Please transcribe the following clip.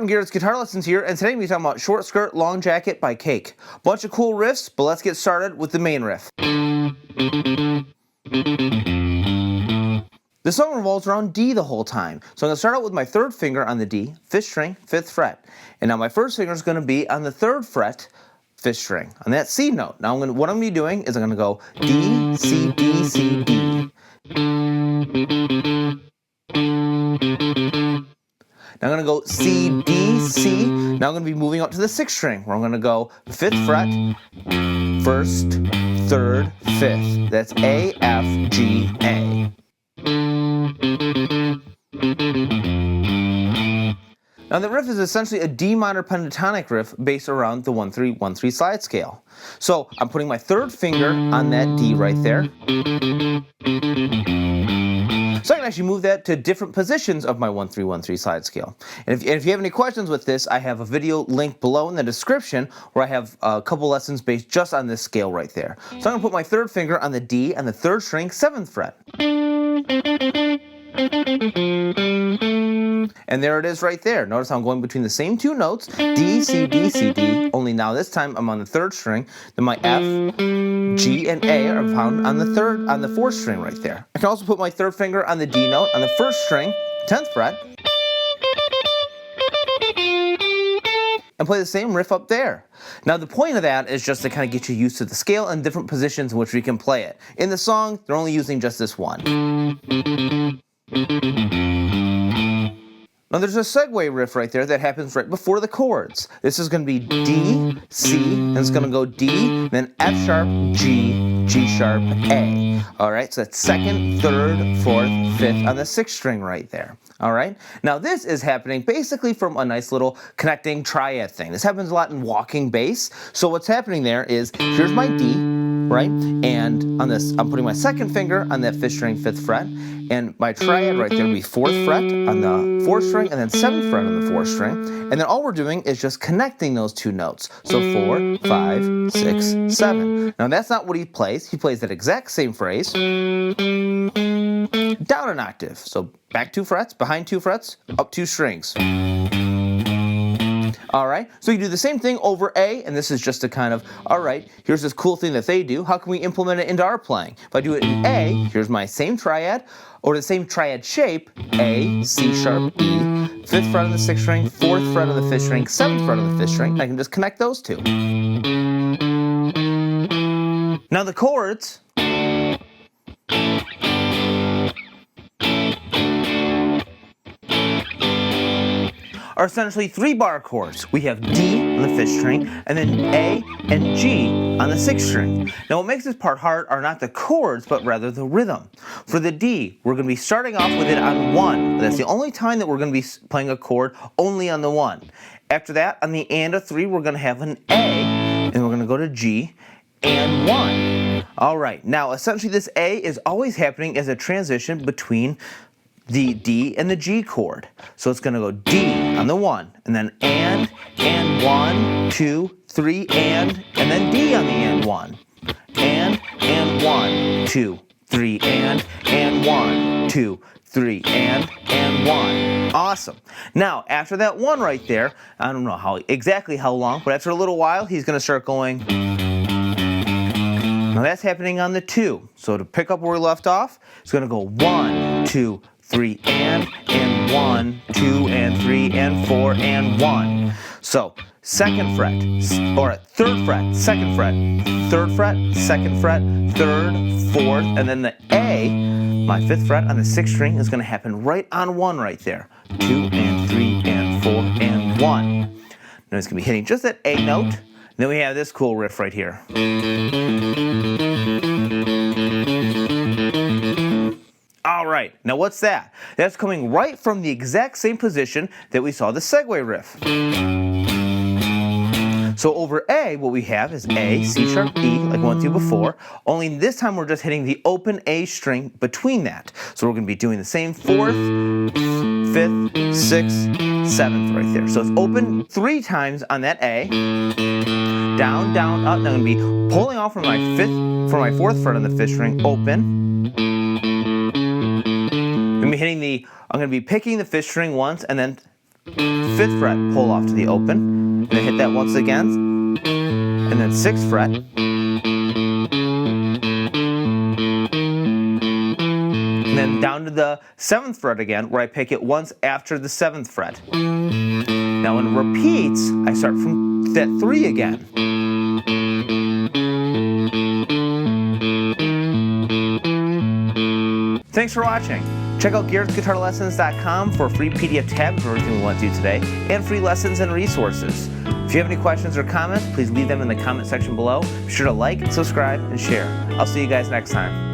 Garrett's Guitar Lessons here, and today we're talking about Short Skirt, Long Jacket by Cake. Bunch of cool riffs, but let's get started with the main riff. The song revolves around D the whole time, so I'm going to start out with my third finger on the D, 5th string, 5th fret. And now my first finger is going to be on the 3rd fret, 5th string, on that C note. Now what I'm going to be doing is I'm going to go D, C, D, C, D. Now I'm going to go C, D, C. Now I'm going to be moving up to the 6th string, where I'm going to go 5th fret, 1st, 3rd, 5th. That's A, F, G, A. Now the riff is essentially a D minor pentatonic riff based around the 1-3-1-3 slide scale. So I'm putting my 3rd finger on that D right there. So I can actually move that to different positions of my 1-3-1-3 slide scale. And if you have any questions with this, I have a video linked below in the description where I have a couple lessons based just on this scale right there. So I'm going to put my 3rd finger on the D and the 3rd string, 7th fret. And there it is right there. Notice how I'm going between the same two notes, D, C, D, C, D, only now this time I'm on the 3rd string. Then my F, G, and A are found on the 4th string right there. I can also put my 3rd finger on the D note on the 1st string, 10th fret, and play the same riff up there. Now the point of that is just to kind of get you used to the scale and different positions in which we can play it. In the song, they're only using just this one. Now there's a Segway riff right there that happens right before the chords. This is going to be D, C, and it's going to go D, then F sharp, G, G sharp, A. Alright, so that's 2nd, 3rd, 4th, 5th on the 6th string right there. Alright, now this is happening basically from a nice little connecting triad thing. This happens a lot in walking bass. So what's happening there is, here's my D, right? And on this, I'm putting my 2nd finger on that 5th string, 5th fret. And my triad right there would be 4th fret on the 4th string and then 7th fret on the 4th string. And then all we're doing is just connecting those two notes. So 4, 5, 6, 7. Now that's not what he plays. He plays that exact same phrase down an octave. So back 2 frets, behind 2 frets, up 2 strings. Alright, so you do the same thing over A, and this is just a kind of, alright, here's this cool thing that they do, how can we implement it into our playing? If I do it in A, here's my same triad, or the same triad shape, A, C sharp, E, 5th fret on the 6th string, 4th fret on the 5th string, 7th fret on the 5th string, and I can just connect those two. Now the chords are essentially 3-bar chords. We have D on the 5th string, and then A and G on the 6th string. Now what makes this part hard are not the chords, but rather the rhythm. For the D, we're going to be starting off with it on 1. That's the only time that we're going to be playing a chord only on the 1. After that, on the and of 3, we're going to have an A, and we're going to go to G and 1. Alright, now essentially this A is always happening as a transition between the D and the G chord. So it's going to go D on the 1, and then and 1, 2, 3, and then D on the and 1. And 1, 2, 3, and 1, 2, 3, and 1. Awesome. Now, after that 1 right there, I don't know exactly how long, but after a little while, he's going to start going. Now that's happening on the 2. So to pick up where we left off, it's going to go 1, 2, 3, and 1, 2, and 3, and 4, and 1. So 2nd fret, or 3rd fret, 2nd fret, 3rd fret, 2nd fret, 3rd, 4th, and then the A, my 5th fret on the 6th string is going to happen right on 1 right there. 2, and 3, and 4, and 1. Now it's going to be hitting just that A note. And then we have this cool riff right here. Alright, now what's that? That's coming right from the exact same position that we saw the Segway riff. So over A, what we have is A, C sharp, E, like we went through before, only this time we're just hitting the open A string between that. So we're going to be doing the same 4th, 5th, 6th, 7th right there. So it's open 3 times on that A, down, down, up. Now I'm going to be pulling off from my 4th fret on the 5th string, open. I'm going to be picking the 5th string once and then 5th fret, pull off to the open, and then hit that once again, and then 6th fret, and then down to the 7th fret again, where I pick it once after the 7th fret. Now when it repeats, I start from that 3 again. Thanks for watching. Check out GarrettsGuitarLessons.com for a free PDF tab of everything we went through today, and free lessons and resources. If you have any questions or comments, please leave them in the comment section below. Be sure to like, subscribe, and share. I'll see you guys next time.